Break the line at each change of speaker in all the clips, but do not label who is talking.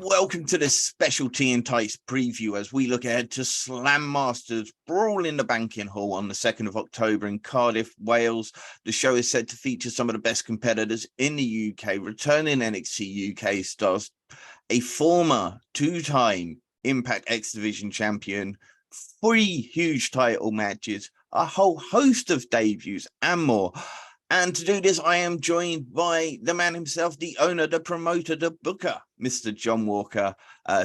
Welcome to this special T&T preview as we look ahead to Slammasters Brawl in the Banking Hall on the 2nd of October in Cardiff, Wales. The show is said to feature some of the best competitors in the UK, returning NXT UK stars, a former two-time Impact X Division champion, 3 huge title matches, a whole host of debuts and more. And to do this, I am joined by the man himself, the owner, the promoter, the booker, Mr. John Walker,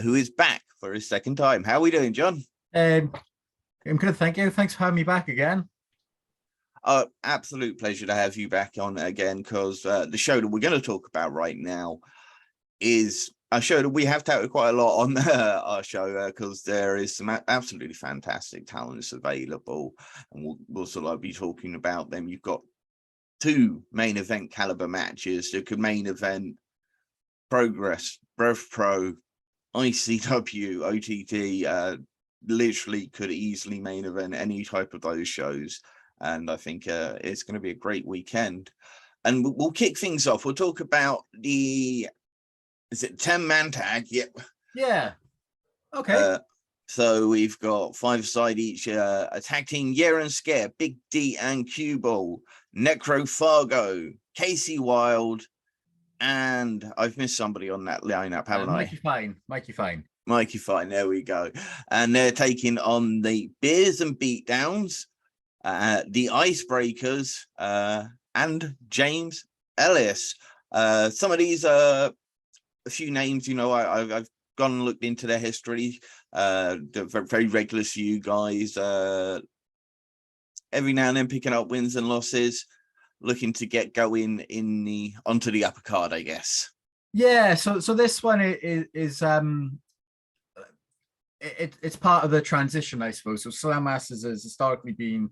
who is back for his second time. How are we doing, John?
I'm good, thank you. Thanks for having me back again.
Absolute pleasure to have you back on again, because the show that we're going to talk about right now is a show that we have touted quite a lot on our show, because there is some absolutely fantastic talents available, and we'll sort of be talking about them. You've got 2 main event caliber matches that could main event Progress, Breath Pro, ICW, OTT, literally could easily main event any type of those shows. And I think it's going to be a great weekend. And we'll kick things off. We'll talk about is it 10-man tag? Yep.
Yeah. Okay.
So we've got 5-side each, a tag team, Year and Scare, Big D and Cue Ball, Necro Fargo, Casey Wilde, and I've missed somebody on that lineup, haven't I?
Mikey Fine.
There we go. And they're taking on the Beers and Beatdowns, the Icebreakers, and James Ellis. Some of these are a few names, you know, I've gone and looked into their history. They're very regular to you guys. Every now and then picking up wins and losses, looking to get going onto the upper card, I guess.
Yeah. So this one is it's part of the transition, I suppose. So Slammasters has historically been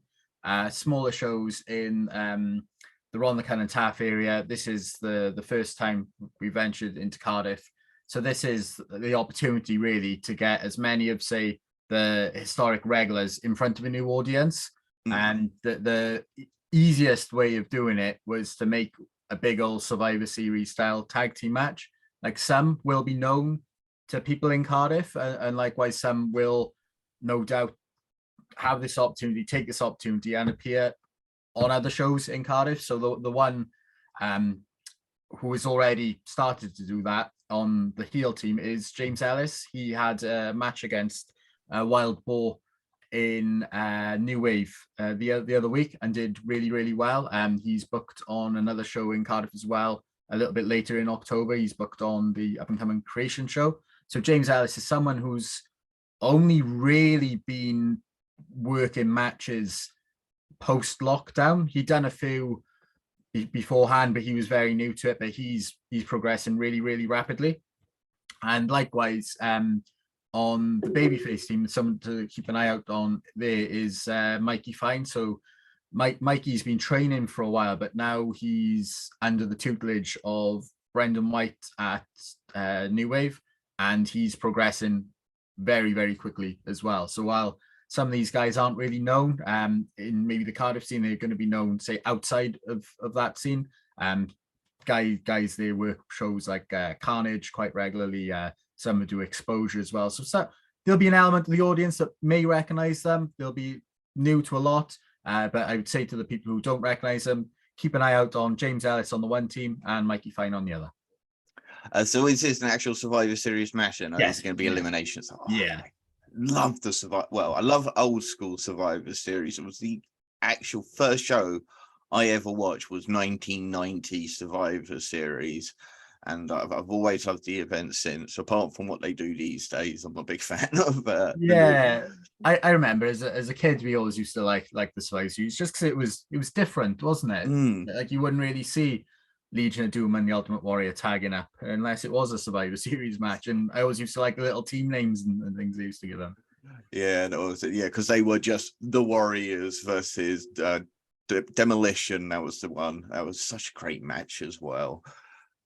smaller shows in the Rhondda and Taff area. This is the first time we ventured into Cardiff. So this is the opportunity really to get as many of, say, the historic regulars in front of a new audience. And the easiest way of doing it was to make a big old Survivor Series style tag team match. Like, some will be known to people in Cardiff, and likewise some will no doubt have this opportunity, take this opportunity and appear on other shows in Cardiff. So the one who has already started to do that on the heel team is James Ellis. He had a match against Wild Boar in New Wave the other week and did really well. He's booked on another show in Cardiff as well a little bit later in October. He's booked on the up and coming Creation show. So James Ellis is someone who's only really been working matches post lockdown. He'd done a few beforehand, but he was very new to it. But he's progressing really rapidly. And likewise, on the babyface team, someone to keep an eye out on there is Mikey Fine. So Mikey's been training for a while, but now he's under the tutelage of Brendan White at New Wave, and he's progressing very quickly as well. So while some of these guys aren't really known in maybe the Cardiff scene, they're going to be known, say, outside of that scene. Guys, they work shows like Carnage quite regularly. Some will do Exposure as well. So there'll be an element of the audience that may recognize them. They'll be new to a lot, but I would say to the people who don't recognize them, keep an eye out on James Ellis on the one team and Mikey Fine on the other.
So is this an actual Survivor Series match? And
yes,
it's going to be eliminations.
Yeah.
Love the Survivor. Well, I love old school Survivor Series. It was the actual first show I ever watched was 1990 Survivor Series, and I've always loved the event since. Apart from what they do these days, I'm a big fan of.
Yeah, I remember as a kid, we always used to like the Survivor Series just because it was different, wasn't it? Like, you wouldn't really see Legion of Doom and the Ultimate Warrior tagging up unless it was a Survivor Series match. And I always used to like the little team names and things they used to give them.
Yeah, because they were just the Warriors versus Demolition. That was the one. That was such a great match as well.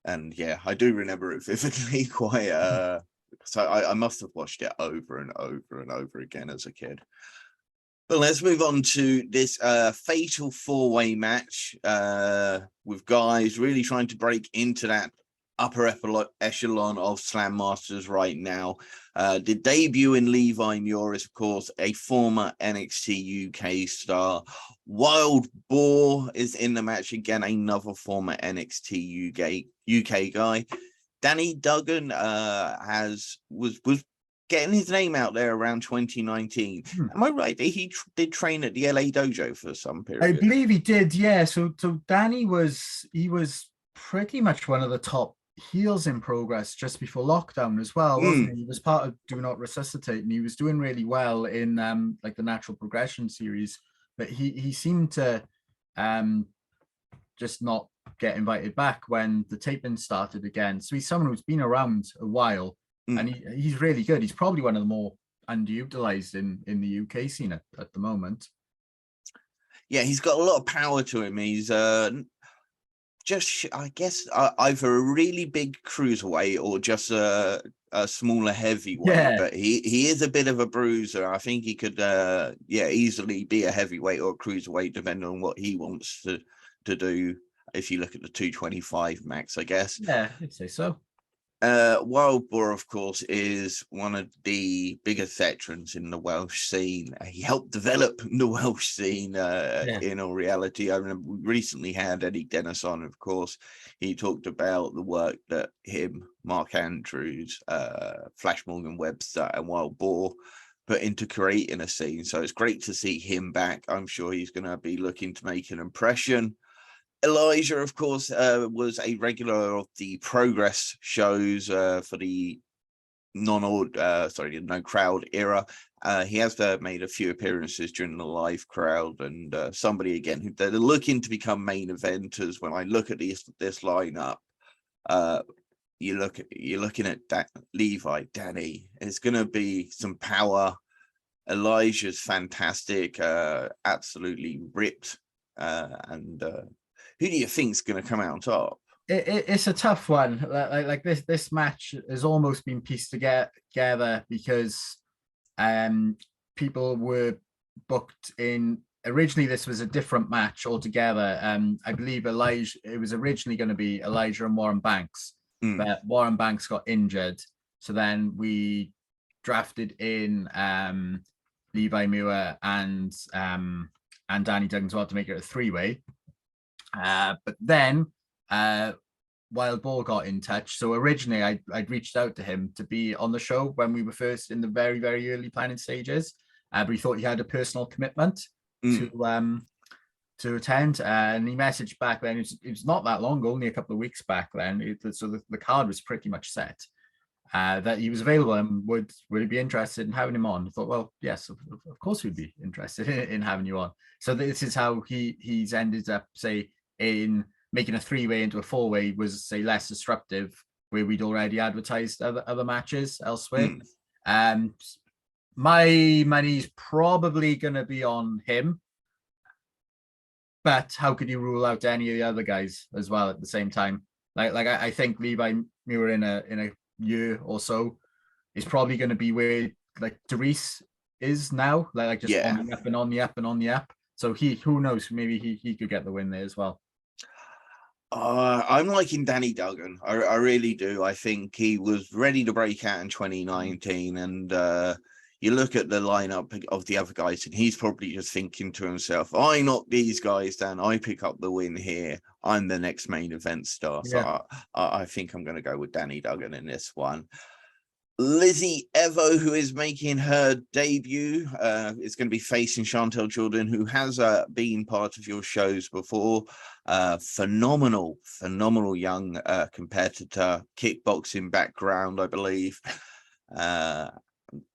And yeah, I do remember it vividly. Quite. So I must have watched it over and over again as a kid. But let's move on to this fatal 4-way match with guys really trying to break into that upper echelon of Slam Masters right now. The debut in Levi Muir is, of course, a former NXT UK star. Wild Boar is in the match again, another former NXT UK guy. Danny Duggan was getting his name out there around 2019. Am I right? He did train at the LA dojo for some period.
I believe he did, yeah. So Danny was pretty much one of the top heels in Progress just before lockdown as well, wasn't he? He was part of Do Not Resuscitate, and he was doing really well in like the Natural Progression series, but he seemed to just not get invited back when the taping started again. So he's someone who's been around a while, and he's really good. He's probably one of the more underutilized in the UK scene at the moment.
Yeah, he's got a lot of power to him. He's just, I guess, either a really big cruiserweight or just a smaller heavyweight. Yeah. But he is a bit of a bruiser. I think he could, easily be a heavyweight or a cruiserweight, depending on what he wants to do. If you look at the 225 max, I guess.
Yeah, I'd say so.
Wild Boar, of course, is one of the biggest veterans in the Welsh scene. He helped develop the Welsh scene in all reality. I remember we recently had Eddie Dennis on, of course. He talked about the work that him, Mark Andrews, Flash Morgan Webster, and Wild Boar put into creating a scene. So it's great to see him back. I'm sure he's going to be looking to make an impression. Elijah, of course, was a regular of the Progress shows for the no crowd era. He has made a few appearances during the live crowd, and somebody again who they're looking to become main eventers. When I look at this lineup, you're looking at Levi, Danny. It's going to be some power. Elijah's fantastic, absolutely ripped, and who do you think is going to come out on top?
It's a tough one. Like this match has almost been pieced together because people were booked in. Originally, this was a different match altogether. I believe it was originally going to be Elijah and Warren Banks, but Warren Banks got injured. So then we drafted in Levi Muir and Danny Duggan as well to make it a three-way. But then Wild Boar got in touch. So originally I'd reached out to him to be on the show when we were first in the very, very early planning stages. But he thought he had a personal commitment to attend. And he messaged back then. It was not that long, only a couple of weeks back then. So the card was pretty much set. That he was available and would he be interested in having him on? I thought, well, yes, of course we'd be interested in having you on. So this is how he's ended up, say, in making a three-way into a four-way was, say, less disruptive, where we'd already advertised other matches elsewhere. My money's probably going to be on him, but how could you rule out any of the other guys as well at the same time? Like I think Levi Muir in a year or so is probably going to be where like Therese is now, like just on the up and on the up and on the up. So who knows, maybe he could get the win there as well.
I'm liking Danny Duggan. I really do. I think he was ready to break out in 2019, and you look at the lineup of the other guys, and he's probably just thinking to himself, I knock these guys down, I pick up the win here, I'm the next main event star. So I think I'm going to go with Danny Duggan in this one. Lizzie Evo, who is making her debut, is going to be facing Chantel Jordan, who has been part of your shows before. Phenomenal young competitor, kickboxing background, I believe.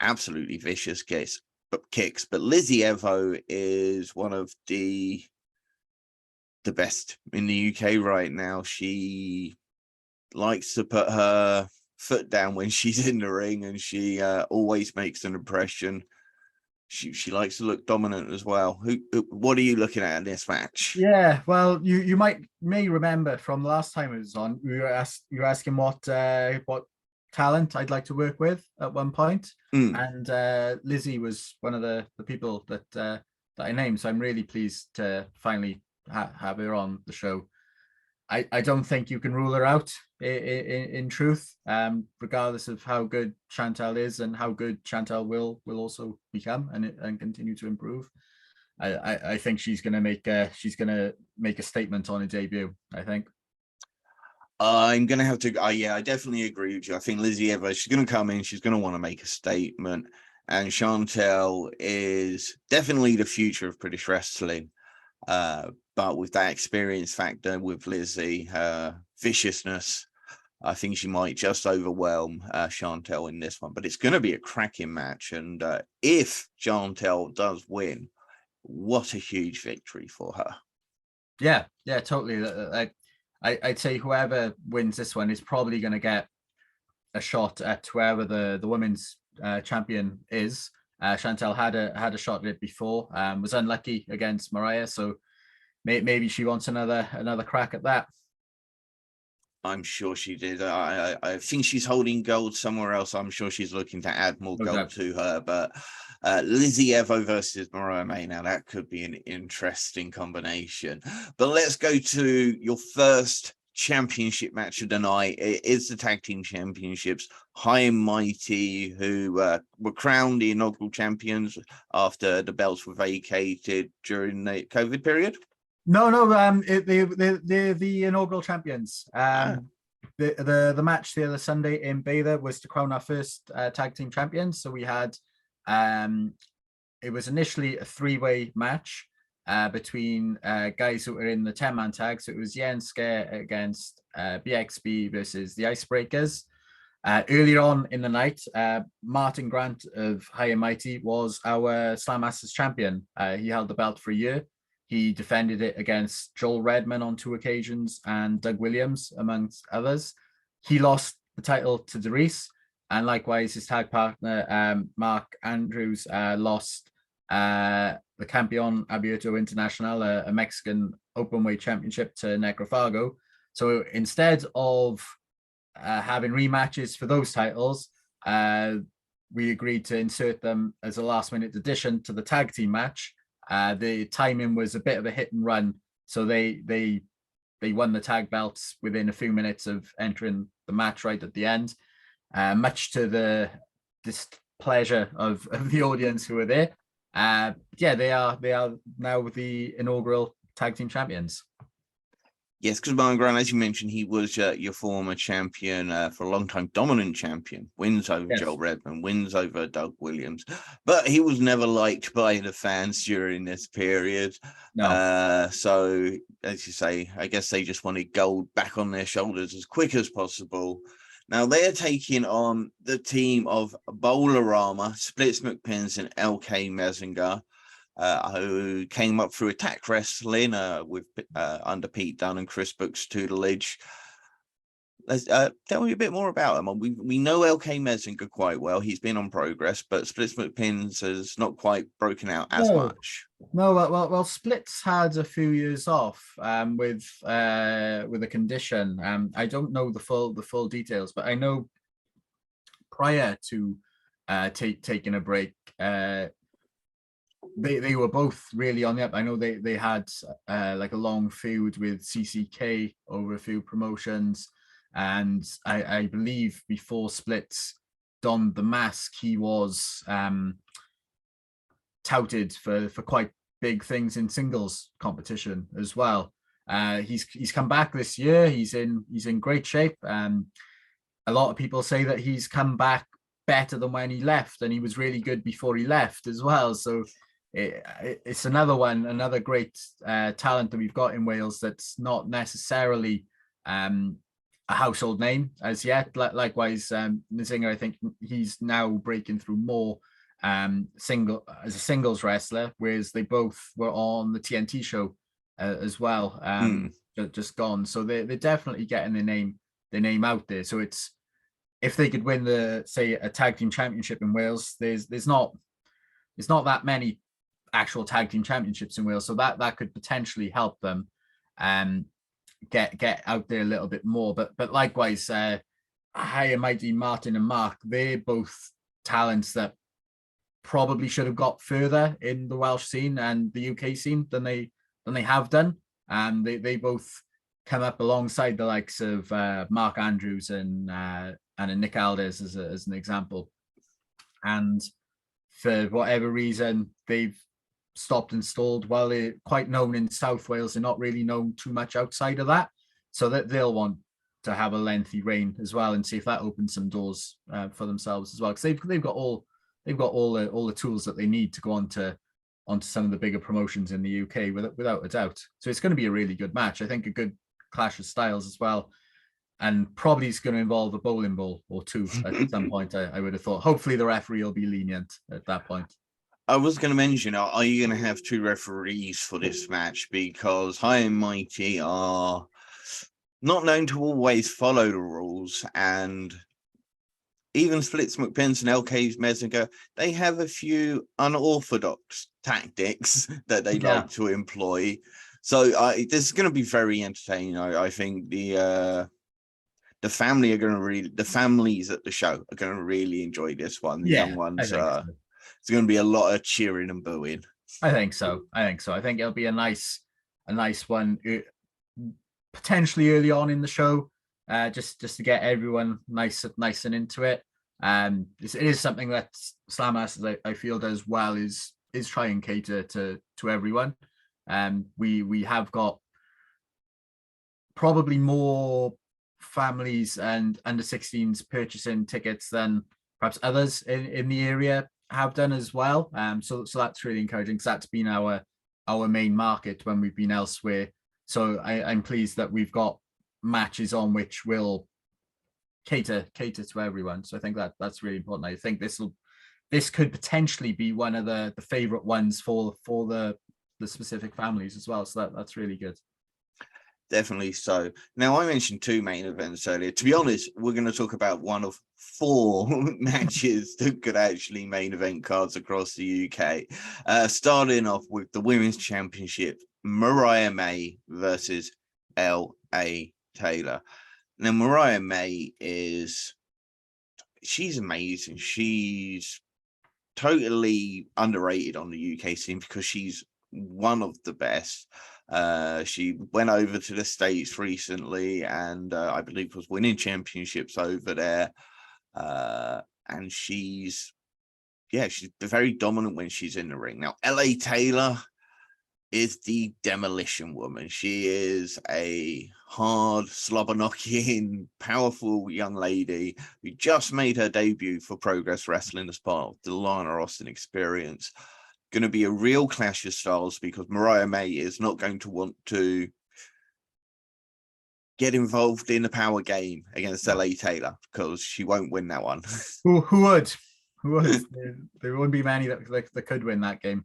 Absolutely vicious kicks. But Lizzie Evo is one of the best in the UK right now. She likes to put her foot down when she's in the ring, and she always makes an impression. She likes to look dominant as well. What are you looking at in this match?
Yeah, well, you may remember from the last time it was on, you were asking what talent I'd like to work with at one point, and Lizzie was one of the people that I named. So I'm really pleased to finally have her on the show. I don't think you can rule her out in truth, regardless of how good Chantal is and how good Chantal will also become and continue to improve. I think she's gonna make a statement on her debut. I think.
I'm gonna have to. Yeah, I definitely agree with you. I think Lizzie Evers, she's gonna come in. She's gonna want to make a statement, and Chantal is definitely the future of British wrestling. But with that experience factor with Lizzie, her viciousness, I think she might just overwhelm Chantal in this one. But it's going to be a cracking match, and if Chantal does win, what a huge victory for her.
Yeah, totally. I'd say whoever wins this one is probably going to get a shot at whoever the women's champion is. Chantal had a shot at it before, was unlucky against Mariah, so maybe she wants another crack at that.
I'm sure she did. I think she's holding gold somewhere else. I'm sure she's looking to add more gold to her. But Lizzie Evo versus Mariah May, now that could be an interesting combination. But let's go to your first championship match of the night. It is the tag team championships. High and Mighty, who were crowned the inaugural champions after the belts were vacated during the COVID period.
No, they're the inaugural champions. The match the other Sunday in Baylor was to crown our first tag team champions. So we had, it was initially a 3-way match between guys who were in the 10-man tag. So it was Yenske against BXB versus the Icebreakers. Earlier on in the night, Martin Grant of High and Mighty was our Slammasters champion. He held the belt for a year. He defended it against Joel Redman on 2 occasions and Doug Williams, amongst others. He lost the title to Derice, and likewise his tag partner, Mark Andrews, lost the Campeon Abierto Internacional, a Mexican openweight championship, to Necrofago. So instead of having rematches for those titles, we agreed to insert them as a last-minute addition to the tag team match. The timing was a bit of a hit and run, so they won the tag belts within a few minutes of entering the match right at the end, much to the displeasure of the audience who were there. They are now the inaugural tag team champions.
Yes, because Martin Grant, as you mentioned, he was your former champion for a long time, dominant champion, wins over Joel Redman, wins over Doug Williams, but he was never liked by the fans during this period. No. So, as you say, I guess they just wanted gold back on their shoulders as quick as possible. Now they're taking on the team of Bowl-A-Rama, Splits McPins, and LK Messinger, who came up through attack wrestling with under Pete Dunne and Chris Book's tutelage. Let's tell me a bit more about him. We know LK Messinger quite well. He's been on Progress, but Splits McPins has not quite broken out as much.
No, well, Splits had a few years off with a condition. I don't know the full details, but I know prior to taking a break, they were both really on the up. I know they had like a long feud with CCK over a few promotions, and I believe before Splits donned the mask, he was touted for quite big things in singles competition as well. He's come back this year. He's in great shape. A lot of people say that he's come back better than when he left, and he was really good before he left as well. So it's another great talent that we've got in Wales that's not necessarily a household name as yet. Likewise, Messinger, I think he's now breaking through more as a singles wrestler, whereas they both were on the TNT show as well, just gone. So they're definitely getting their name out there. So it's, if they could win a tag team championship in Wales, there's not that many actual tag team championships in Wales, so that could potentially help them get out there a little bit more. But likewise, High and Mighty, Martin and Mark, they're both talents that probably should have got further in the Welsh scene and the UK scene than they have done. They both come up alongside the likes of Mark Andrews and Nick Aldis as an example. And for whatever reason, they've stopped and stalled. While they're quite known in South Wales, they're not really known too much outside of that. So that they'll want to have a lengthy reign as well, and see if that opens some doors for themselves as well. Because they've got all the tools that they need to go onto some of the bigger promotions in the UK without a doubt. So it's going to be a really good match. I think a good clash of styles as well. And probably it's going to involve a bowling ball or two at some point, I would have thought. Hopefully the referee will be lenient at that point.
I was going to mention, are you going to have two referees for this match? Because High and Mighty are not known to always follow the rules. And even Flitz McPence and LK's Messinger, they have a few unorthodox tactics that they like to employ. So this is going to be very entertaining. I think the families at the show are going to really enjoy this one. The young ones, it's going to be a lot of cheering and booing.
I think so. I think it'll be a nice one, potentially early on in the show, just to get everyone nice and into it. It is something that Slammasters I feel does well is try and cater to everyone. We have got probably more families and under 16s purchasing tickets than perhaps others in the area have done as well. So that's really encouraging, because that's been our main market when we've been elsewhere. So I'm pleased that we've got matches on which will cater to everyone. So I think that's really important. I think this could potentially be one of the favorite ones for the specific families as well. So that's really good.
Definitely so. Now, I mentioned two main events earlier. To be honest, we're going to talk about one of 4 matches that could actually main event cards across the UK. Starting off with the Women's Championship, Mariah May versus L.A. Taylor. Now, Mariah May she's amazing. She's totally underrated on the UK scene because she's one of the best. She went over to the States recently and I believe was winning championships over there. And she's very dominant when she's in the ring. Now, L.A. Taylor is the demolition woman. She is a hard, slobber-knocking, powerful young lady who just made her debut for Progress Wrestling as part of the Lana Austin experience. Going to be a real clash of styles because Mariah May is not going to want to get involved in a power game against L.A. Taylor because she won't win that one.
Who would? There wouldn't be many that could win that game.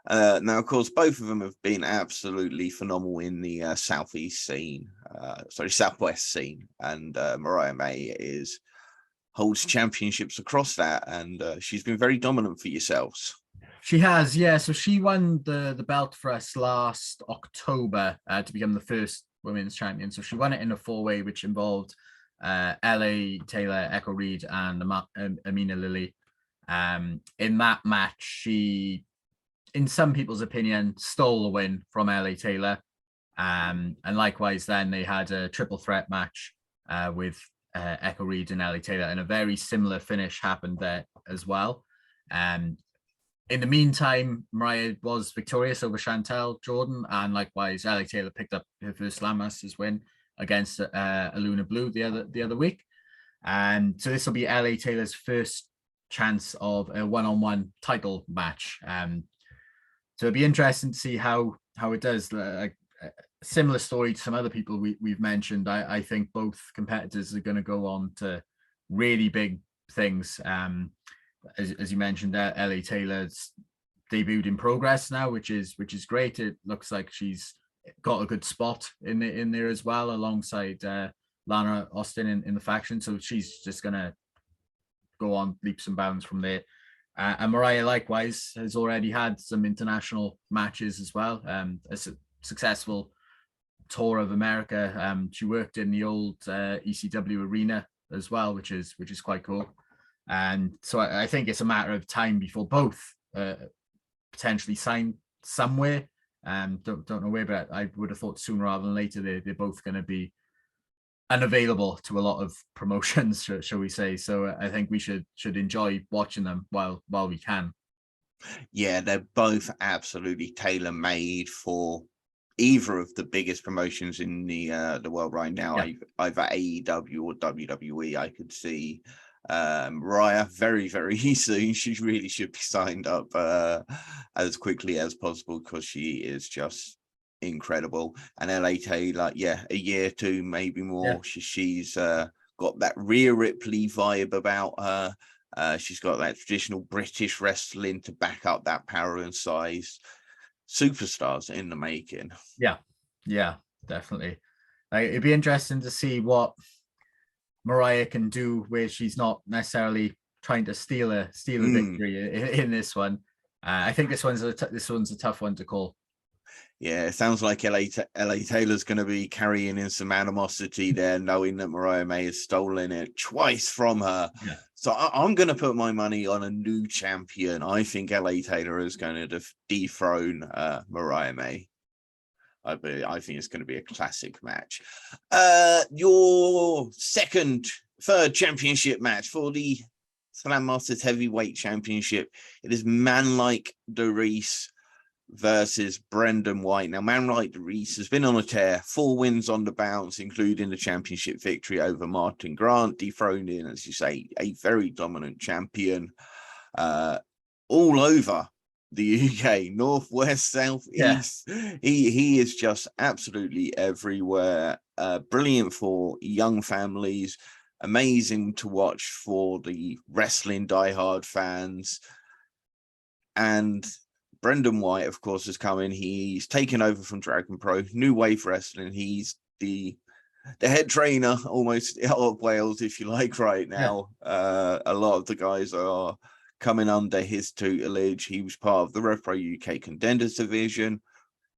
Now, of course, both of them have been absolutely phenomenal in the southwest scene, and Mariah May holds championships across that, and she's been very dominant for yourselves.
She has, yeah. So she won the belt for us last October to become the first women's champion. So she won it in a 4-way, which involved L.A. Taylor, Echo Reed, and Amina Lilly. In that match, she, in some people's opinion, stole the win from L.A. Taylor. And likewise, then they had a triple threat match with Echo Reed and L.A. Taylor, and a very similar finish happened there as well. In the meantime, Mariah was victorious over Chantel Jordan, and likewise, L.A. Taylor picked up her first Slammasters win against Aluna Blue the other week. And so this will be L.A. Taylor's first chance of a one-on-one title match. So it'll be interesting to see how it does. A similar story to some other people we've mentioned. I think both competitors are going to go on to really big things. As you mentioned, L.A. Taylor's debuted in Progress now, which is great. It looks like she's got a good spot in there as well, alongside Lana Austin in the faction. So she's just gonna go on leaps and bounds from there. And Mariah likewise has already had some international matches as well. A successful tour of America. She worked in the old ECW arena as well, which is quite cool. And so I think it's a matter of time before both potentially sign somewhere Don't know where, but I would have thought sooner rather than later they're both going to be unavailable to a lot of promotions, shall we say. So I think we should enjoy watching them while we can.
Yeah, they're both absolutely tailor-made for either of the biggest promotions in the world right now.
Yeah.
Either AEW or WWE. I could see Mariah very, very soon. She really should be signed up as quickly as possible, because she is just incredible. And LA Taylor, yeah, a year, two, maybe more.
Yeah.
She's got that Rhea Ripley vibe about her. She's got that traditional British wrestling to back up that power and size. Superstars in the making.
Yeah, definitely. It'd be interesting to see what Mariah can do where she's not necessarily trying to steal a victory in this one. I think this one's a tough one to call.
Yeah, it sounds like LA Taylor's going to be carrying in some animosity there, knowing that Mariah May has stolen it twice from her.
Yeah.
So I'm going to put my money on a new champion. I think LA Taylor is going to dethrone Mariah May. I think it's going to be a classic match. Your third championship match for the Slammasters Heavyweight Championship. It is Man-Like Reese versus Brendan White. Now, Man-Like Reese has been on a tear, 4 wins on the bounce, including the championship victory over Martin Grant, dethroning, as you say, a very dominant champion all over the UK, northwest, southeast. Yeah. He is just absolutely everywhere. Brilliant for young families, amazing to watch for the wrestling diehard fans. And Brendan White, of course, has come in. He's taken over from Dragon Pro, New Wave Wrestling. He's the head trainer almost of Wales, if you like, right now. Yeah. A lot of the guys are coming under his tutelage. He was part of the RevPro UK Contenders division,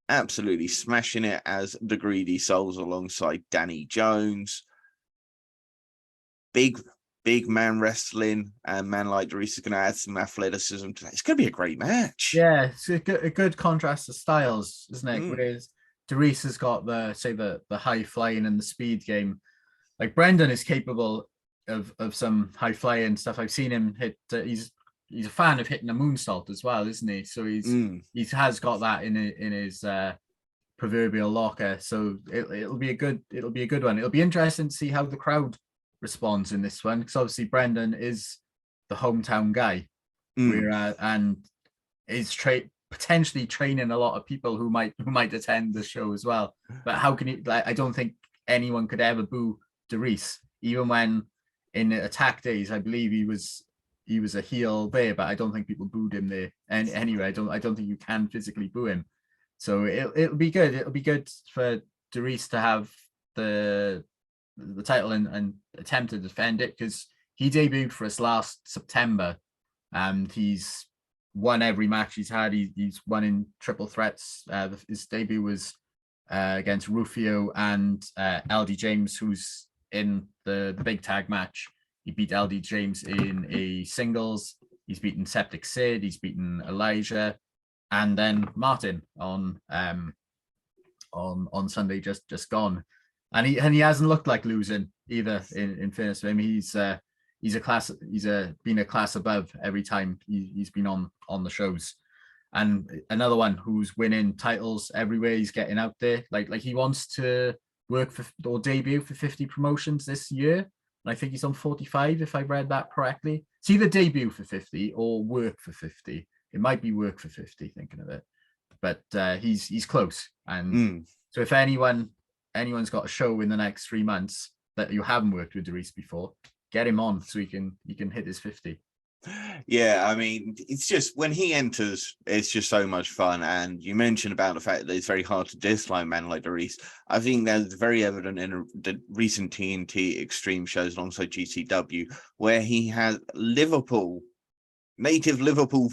absolutely smashing it as the Greedy Souls alongside Danny Jones. Big man wrestling, and Man-Like Reese is going to add some athleticism to that. It's going to be a great match.
Yeah, it's a good contrast of styles, isn't it? Whereas Reese has got the high flying and the speed game. Like Brendan is capable of some high flying stuff. I've seen him hit. He's a fan of hitting a moonsault as well, isn't he? So he has got that in his proverbial locker. So it'll be a good one. It'll be interesting to see how the crowd responds in this one, because obviously Brendan is the hometown guy, and is potentially training a lot of people who might attend the show as well. But how can you? I don't think anyone could ever boo DeReese, even when in Attack Days, I believe he was a heel there, but I don't think people booed him there. And anyway, I don't think you can physically boo him. So it'll be good. It'll be good for DeReese to have the title and attempt to defend it, because he debuted for us last September, and he's won every match he's had. He's won in triple threats. His debut was against Rufio and LD James, who's in the big tag match. He beat LD James in a singles. He's beaten Septic Sid. He's beaten Elijah, and then Martin on Sunday just gone. And he hasn't looked like losing either. In fairness to him, he's been a class above every time he's been on the shows. And another one who's winning titles everywhere he's getting out there. Like he wants to work for or debut for 50 promotions this year. And I think he's on 45, if I read that correctly. It's either debut for 50 or work for 50. It might be work for 50, thinking of it. But he's close. And so if anyone's got a show in the next 3 months that you haven't worked with DeReese before, get him on so he can hit his 50.
Yeah, I mean, it's just when he enters, it's just so much fun. And you mentioned about the fact that it's very hard to dislike Man-Like Reese. I think that's very evident in the recent T&T Extreme shows alongside GCW, where he has Liverpool native Liverpool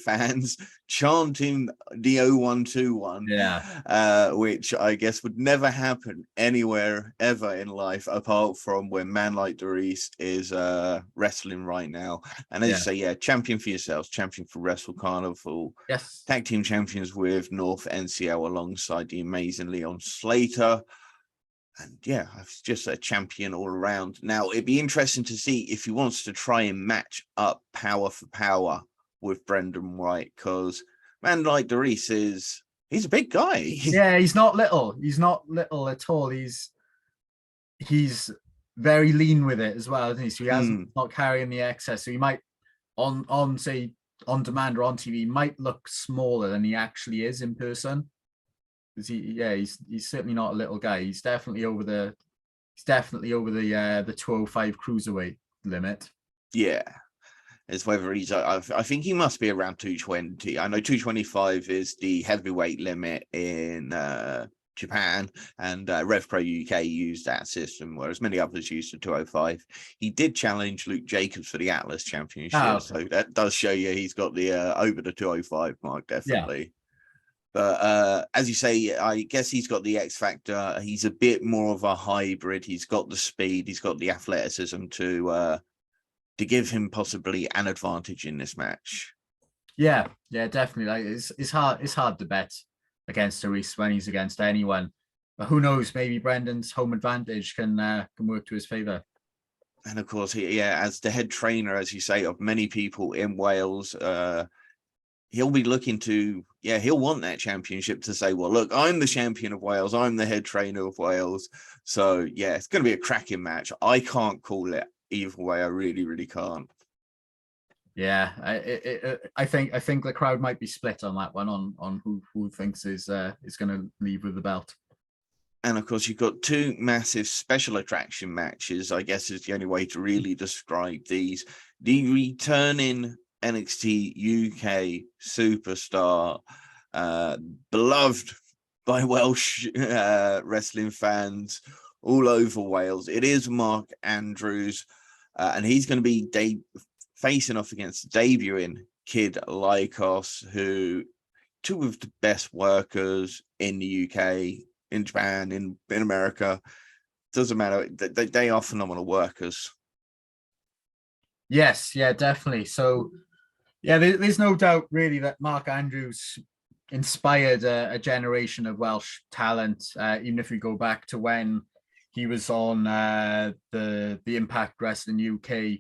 fans chanting the 0121, which I guess would never happen anywhere ever in life apart from when man like Doris is wrestling right now. And as you say, champion for yourselves, champion for Wrestle Carnival, tag team champions with North NCL alongside the amazing Leon Slater. And it's just a champion all around. Now, it'd be interesting to see if he wants to try and match up power for power with Brendan White, because man like Doris he's a big guy.
Yeah, he's not little. He's not little at all. He's very lean with it as well, isn't he? So he hasn't not carrying the excess. So he might on say on demand or on TV might look smaller than he actually is in person. Because he's certainly not a little guy. He's definitely over the 205 cruiserweight limit.
Yeah, it's whether he's. I think he must be around 220. I know 225 is the heavyweight limit in Japan, and RevPro UK used that system, whereas many others used the 205. He did challenge Luke Jacobs for the Atlas Championship, so that does show you he's got the over the 205 mark, definitely. Yeah. But as you say, I guess he's got the X factor. He's a bit more of a hybrid. He's got the speed. He's got the athleticism to give him possibly an advantage in this match. Yeah,
definitely. Like it's hard to bet against Doris when he's against anyone. But who knows? Maybe Brendan's home advantage can work to his favor.
And of course, as the head trainer, as you say, of many people in Wales. He'll be looking to, he'll want that championship to say, well, look, I'm the champion of Wales. I'm the head trainer of Wales. So, it's going to be a cracking match. I can't call it either way. I really, really can't.
Yeah, I think the crowd might be split on that one, on who thinks is going to leave with the belt.
And of course, you've got two massive special attraction matches, I guess is the only way to really describe these. The returning NXT UK superstar, beloved by Welsh wrestling fans all over Wales. It is Mark Andrews, and he's going to be facing off against debuting Kid Lycos, who two of the best workers in the UK, in Japan, in America. Doesn't matter. They are phenomenal workers.
Yes, definitely. So, there's no doubt really that Mark Andrews inspired a generation of Welsh talent. Even if we go back to when he was on the Impact Wrestling UK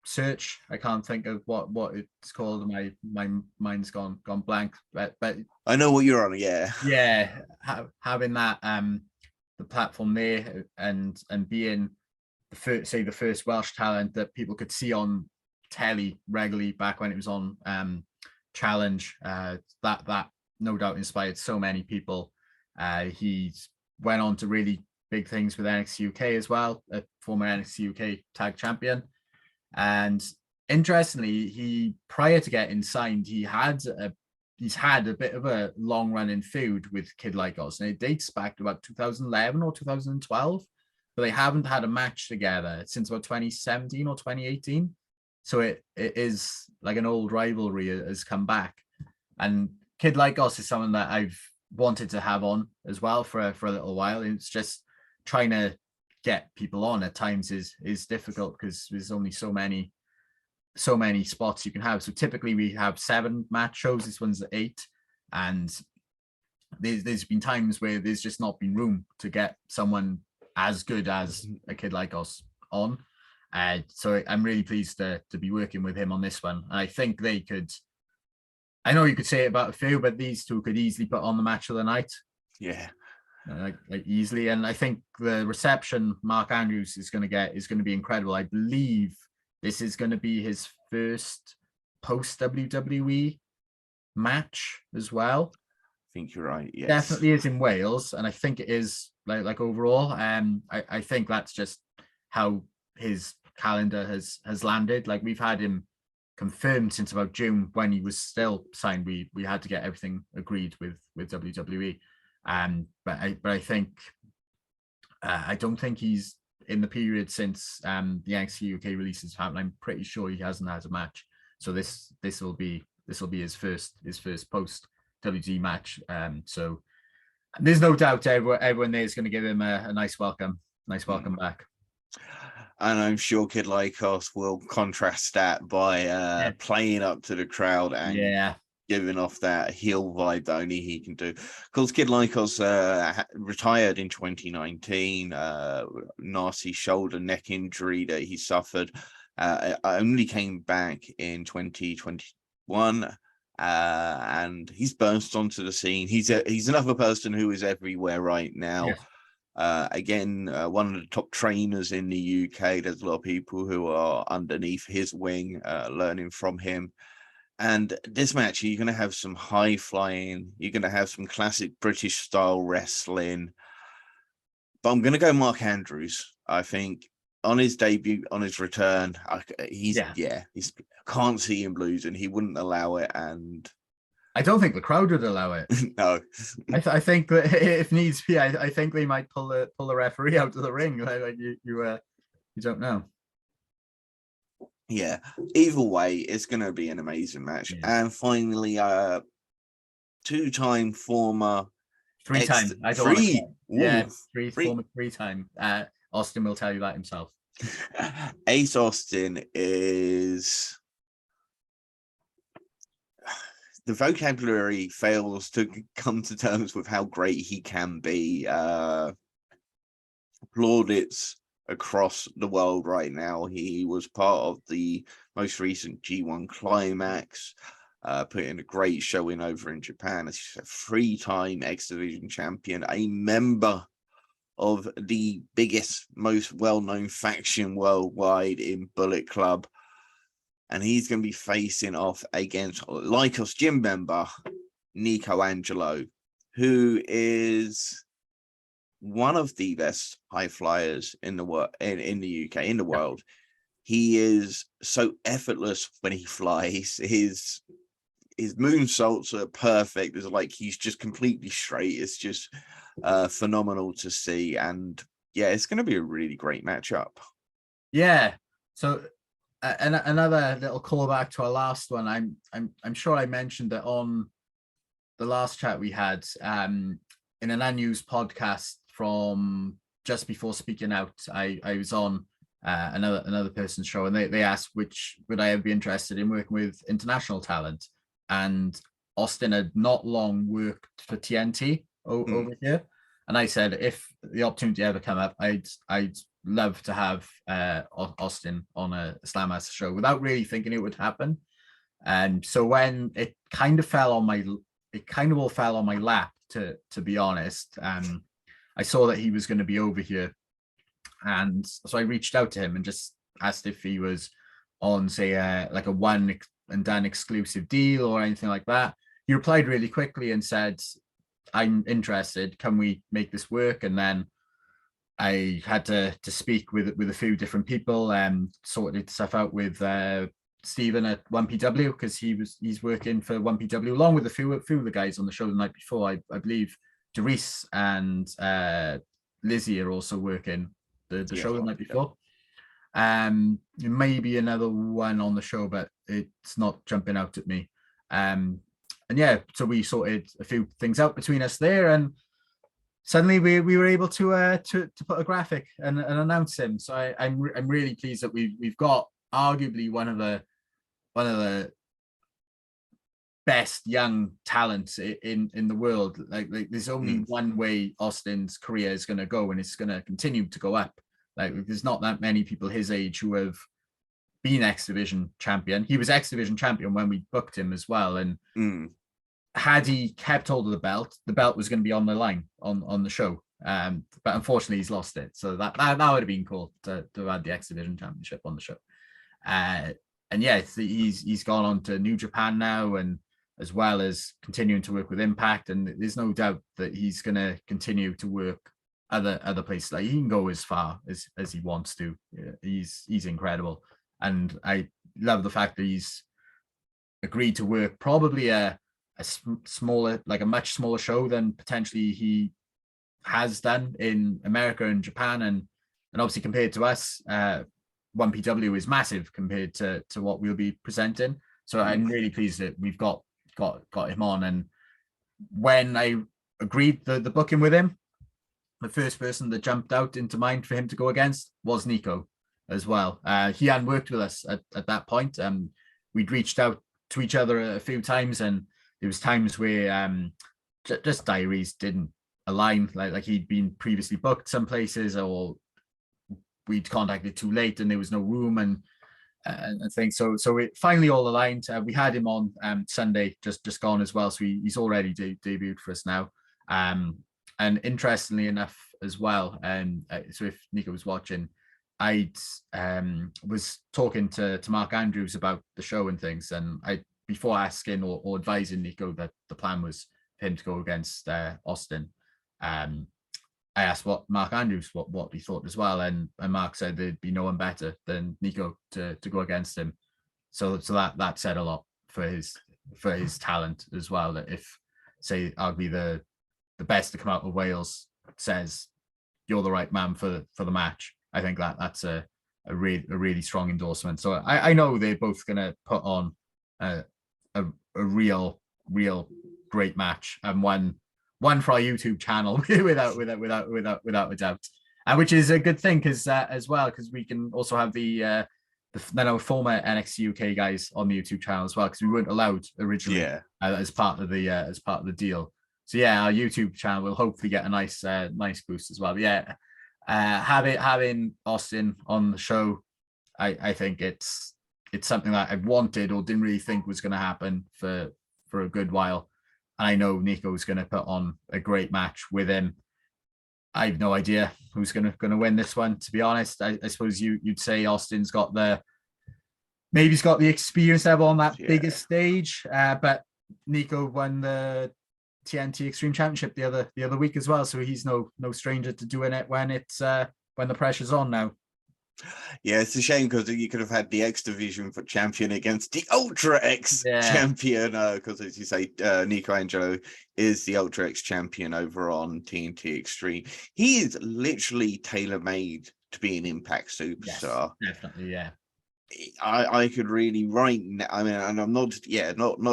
search, I can't think of what it's called. My mind's gone blank. But
I know what you're on.
Having that the platform there and being the first Welsh talent that people could see on telly regularly back when it was on Challenge, that no doubt inspired so many people. He went on to really big things with NXT UK as well, a former NXT UK tag champion. And interestingly, he prior to getting signed, he's had a bit of a long running feud with Kid Lycos, and it dates back to about 2011 or 2012. But they haven't had a match together since about 2017 or 2018. So it is like an old rivalry has come back. And Kid Lycos is someone that I've wanted to have on as well for a little while. It's just trying to get people on at times is difficult because there's only so many spots you can have. So typically we have 7 match shows. This one's 8. And there's been times where there's just not been room to get someone as good as a Kid Lycos on. So I'm really pleased to be working with him on this one. And I think they could, I know you could say it about a few, but these two could easily put on the match of the night.
Yeah.
Like easily. And I think the reception Mark Andrews is going to get is going to be incredible. I believe this is going to be his first post WWE match as well.
I think you're right. Yes.
Definitely is in Wales. And I think it is like overall. I think that's just how his calendar has landed. Like we've had him confirmed since about June when he was still signed. We had to get everything agreed with WWE. But I think I don't think he's in the period since the NXT UK releases happened. I'm pretty sure he hasn't had a match. So this will be his first post WD match. So there's no doubt everyone there is going to give him a nice welcome back.
And I'm sure Kid Lycos will contrast that by playing up to the crowd and giving off that heel vibe that only he can do. Because Kid Lycos retired in 2019, nasty shoulder neck injury that he suffered. Only came back in 2021, and he's burst onto the scene. He's another person who is everywhere right now.
Yeah.
Again, one of the top trainers in the UK. There's a lot of people who are underneath his wing, learning from him. And this match, you're going to have some high flying. You're going to have some classic British style wrestling. But I'm going to go Mark Andrews. I think on his debut, on his return, he's can't see him losing. He wouldn't allow it, and
I don't think the crowd would allow it.
No,
I think that if needs be, I think they might pull the referee out of the ring. Like you don't know.
Yeah. Either way, it's going to be an amazing match. Yeah. And finally, two-time former,
three-time. I don't former three-time. Austin will tell you that himself.
Ace Austin is. The vocabulary fails to come to terms with how great he can be. Plaudits across the world right now. He was part of the most recent G1 Climax, put in a great showing over in Japan. He's a three-time X Division champion, a member of the biggest, most well-known faction worldwide in Bullet Club. And he's going to be facing off against Lycos gym member Nico Angelo, who is one of the best high flyers in the world, in the UK, in the world. He is so effortless when he flies. His moonsaults are perfect. It's like he's just completely straight. It's just phenomenal to see. And yeah, it's going to be a really great matchup.
Yeah. So. And another little callback to our last one. I'm sure I mentioned that on the last chat we had in an unused podcast from just before speaking out. I was on another person's show, and they asked which would I ever be interested in working with international talent, and Austin had not long worked for TNT over here, and I said if the opportunity ever come up, I'd love to have Austin on a Slammasters show without really thinking it would happen. And so when it kind of all fell on my lap, to be honest. I saw that he was going to be over here, and so I reached out to him and just asked if he was on, say, like a one and done exclusive deal or anything like that. He replied really quickly and said, "I'm interested. Can we make this work?" And then I had to speak with a few different people and sorted stuff out with Stephen at 1PW, because he's working for 1PW along with a few of the guys on the show the night before. I believe Doris and Lizzie are also working the show the night before. Maybe another one on the show, but it's not jumping out at me. And yeah, so we sorted a few things out between us there, and suddenly we were able to put a graphic and announce him. So I'm really pleased that we've got arguably one of the best young talents in the world. Like there's only one way Austin's career is going to go, and it's going to continue to go up. Like there's not that many people his age who have been X Division champion. He was X Division champion when we booked him as well, and had he kept hold of the belt was going to be on the line on the show. But unfortunately, he's lost it. So that would have been cool to have the X Division Championship on the show. And yeah, he's gone on to New Japan now, and as well as continuing to work with Impact. And there's no doubt that he's going to continue to work other places. Like he can go as far as he wants to. Yeah, he's incredible, and I love the fact that he's agreed to work probably a much smaller show than potentially he has done in America and Japan, and obviously compared to us, 1PW is massive compared to what we'll be presenting. So I'm really pleased that we've got him on. And when I agreed the booking with him, the first person that jumped out into mind for him to go against was Nico as well. He hadn't worked with us at that point. We'd reached out to each other a few times, and there was times where just diaries didn't align. Like he'd been previously booked some places, or we'd contacted too late and there was no room and things. So it finally all aligned. We had him on Sunday, just gone as well. So he's already debuted for us now. And interestingly enough as well, so if Nico was watching, I was talking to Mark Andrews about the show and things, and before asking or advising Nico that the plan was for him to go against Austin, I asked Mark Andrews what he thought as well, and Mark said there'd be no one better than Nico to go against him. So that said a lot for his talent as well. That if, say, arguably the best to come out of Wales says you're the right man for the match, I think that's a really strong endorsement. So I know they're both going to put on a real great match, and one for our YouTube channel without a doubt, which is a good thing because as well, because we can also have the former NXT UK guys on the YouTube channel as well, because we weren't allowed originally as part of the deal. So yeah, our YouTube channel will hopefully get a nice boost as well. But yeah, having Austin on the show, I think it's something that I wanted or didn't really think was going to happen for a good while. I know Nico's going to put on a great match with him. I have no idea who's going to win this one, to be honest. I suppose you'd say Austin's got the experience level on that biggest stage, but Nico won the T&T Extreme Championship the other week as well, so he's no stranger to doing it when the pressure's on now.
Yeah, it's a shame because you could have had the X Division for champion against the Ultra X champion. Because as you say, Nico Angelo is the Ultra X champion over on T&T Extreme. He is literally tailor-made to be an Impact superstar.
Yes, definitely, yeah.
I could really right now. I mean, and I'm not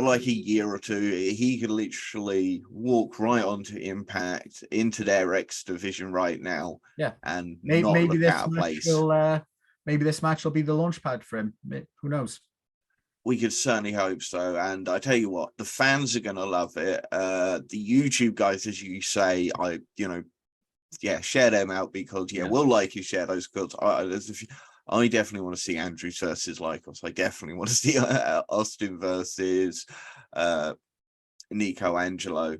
like a year or two. He could literally walk right onto Impact into their X division right now.
Yeah,
and
maybe
look
this
out of
match
place.
Maybe this match will be the launch pad for him. Who knows?
We could certainly hope so. And I tell you what, the fans are going to love it. The YouTube guys, as you say, share them out because we'll like you share those because I definitely want to see Andrews versus Lycos. I definitely want to see Austin versus Nico Angelo.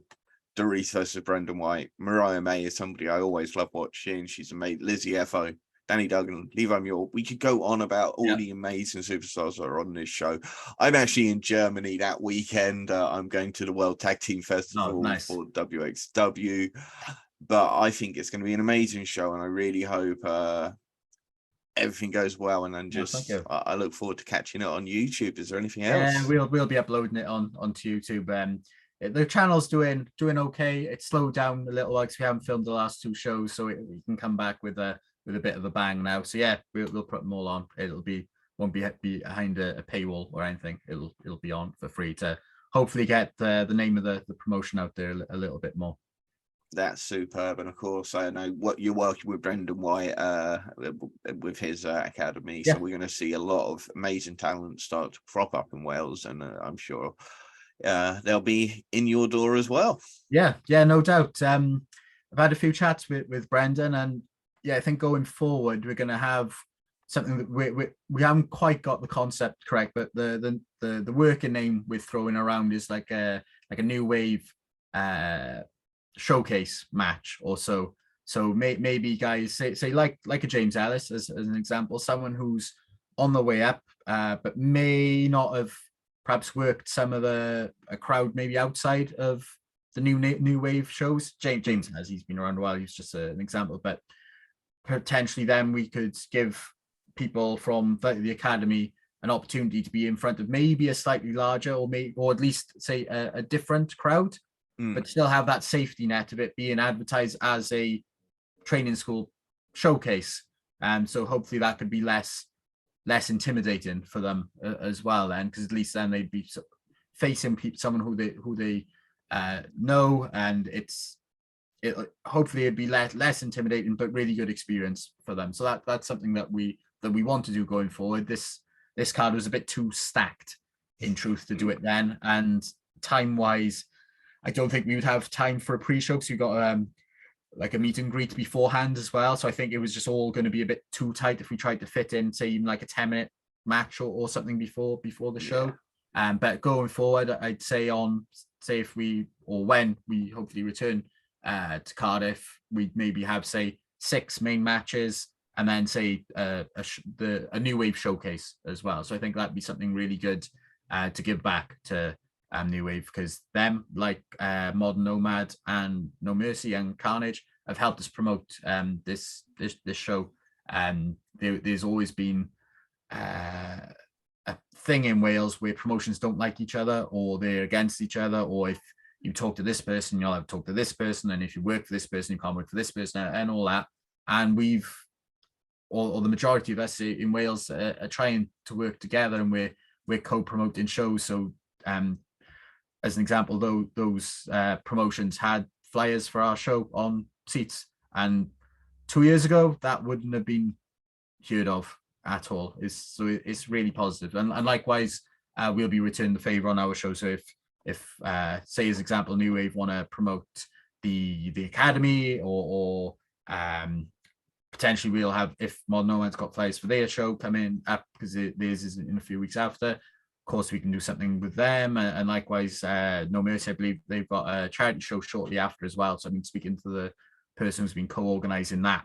Doris versus Brendan White. Mariah May is somebody I always love watching. She's amazing. Lizzie F.O., Danny Duggan, Levi Muir. We could go on about all the amazing superstars that are on this show. I'm actually in Germany that weekend. I'm going to the World Tag Team Festival for WXW. But I think it's going to be an amazing show, and I really hope everything goes well. And then I look forward to catching it on YouTube. Is there anything else?
Yeah, we'll be uploading it onto YouTube. The channel's doing okay. It slowed down a little because we haven't filmed the last two shows, so we can come back with a bit of a bang now. So yeah, we'll put them all on. Won't be behind a paywall or anything. It'll be on for free to hopefully get the name of the promotion out there a little bit more.
That's superb. And of course, I know what you're working with Brendan White with his academy. So we're going to see a lot of amazing talent start to crop up in Wales, and I'm sure they'll be in your door as well. Yeah,
no doubt. I've had a few chats with Brendan, and I think going forward we're going to have something that we haven't quite got the concept correct, but the working name we're throwing around is like a new wave showcase match or so. So maybe guys say like a James Ellis as an example, someone who's on the way up, but may not have perhaps worked some of a crowd maybe outside of the new wave shows. James has, he's been around a while. He's just an example, but potentially then we could give people from the academy an opportunity to be in front of maybe a slightly larger or at least say a different crowd, but still have that safety net of it being advertised as a training school showcase. So hopefully that could be less less intimidating for them as well then, because at least then they'd be facing someone who they know, and hopefully it'd be less intimidating but really good experience for them. So that's something that we want to do going forward. This card was a bit too stacked in truth to do it then, and time wise I don't think we would have time for a pre-show, because we got like a meet and greet beforehand as well. So I think it was just all going to be a bit too tight if we tried to fit in, say, even like a 10-minute match or something before the show. But going forward, I'd say if we, or when we hopefully return to Cardiff, we'd maybe have, say, 6 main matches, and then say a New Wave showcase as well. So I think that'd be something really good to give back to New Wave, because them, like Modern Nomad and No Mercy and Carnage, have helped us promote this show. There's always been a thing in Wales where promotions don't like each other, or they're against each other, or if you talk to this person, you'll have to talk to this person, and if you work for this person, you can't work for this person, and all that. And the majority of us in Wales are trying to work together, and we're co-promoting shows. So as an example, those promotions had flyers for our show on seats, and 2 years ago that wouldn't have been heard of at all. It's really positive, and likewise we'll be returning the favor on our show. So if say as example New Wave want to promote the academy, or potentially we'll have, if Modern Nomad's got flyers for their show coming up, because theirs is in a few weeks after, of course we can do something with them. And likewise No Mercy, I believe they've got a charity show shortly after as well, so I've been speaking to the person who's been co-organizing that.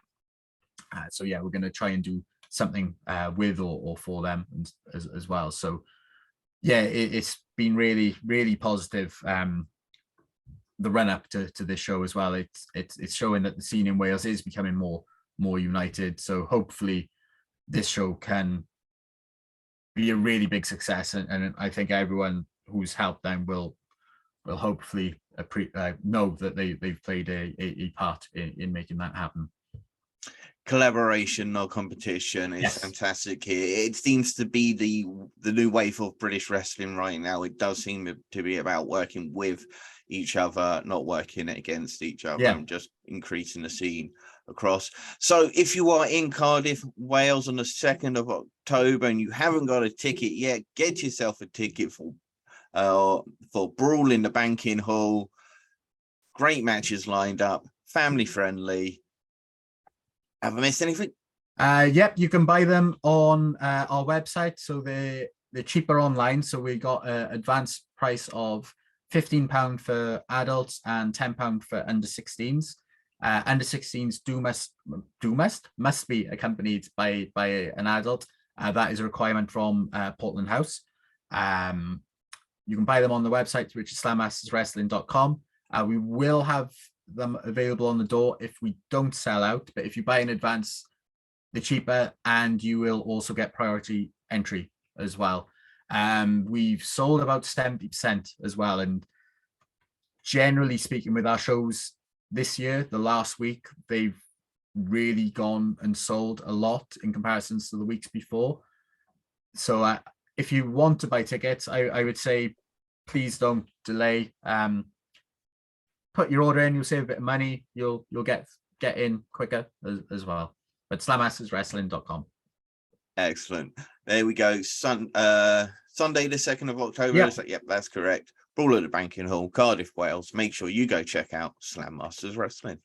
So yeah, we're going to try and do something with or for them as well. So yeah, it's been really, really positive, the run up to this show as well. It's showing that the scene in Wales is becoming more united. So hopefully this show can be a really big success, and I think everyone who's helped them will hopefully know that they've played a part in making that happen.
Collaboration, not competition, is fantastic here. It seems to be the new wave of British wrestling right now. It does seem to be about working with each other, not working against each other, and just increasing the scene across. So if you are in Cardiff, Wales on the 2nd of October and you haven't got a ticket yet, get yourself a ticket for Brawl in the Banking Hall. Great matches lined up, family friendly. Have I missed anything?
Yep, you can buy them on our website. So they're cheaper online. So we got an advance price of £15 for adults and £10 for under 16s. Under 16s must be accompanied by an adult. That is a requirement from Portland House. You can buy them on the website, which is slammasterswrestling.com. We will have them available on the door if we don't sell out, but if you buy in advance, the cheaper, and you will also get priority entry as well. We've sold about 70% as well, and generally speaking, with our shows this year, the last week, they've really gone and sold a lot in comparison to the weeks before. So if you want to buy tickets, I would say please don't delay. Put your order in, you'll save a bit of money, you'll get in quicker as well. But slammasterswrestling.com.
Excellent. There we go. Sunday the 2nd of October.
Yeah.
Yep, that's correct. Brawl at the Banking Hall, Cardiff, Wales. Make sure you go check out Slam Masters Wrestling.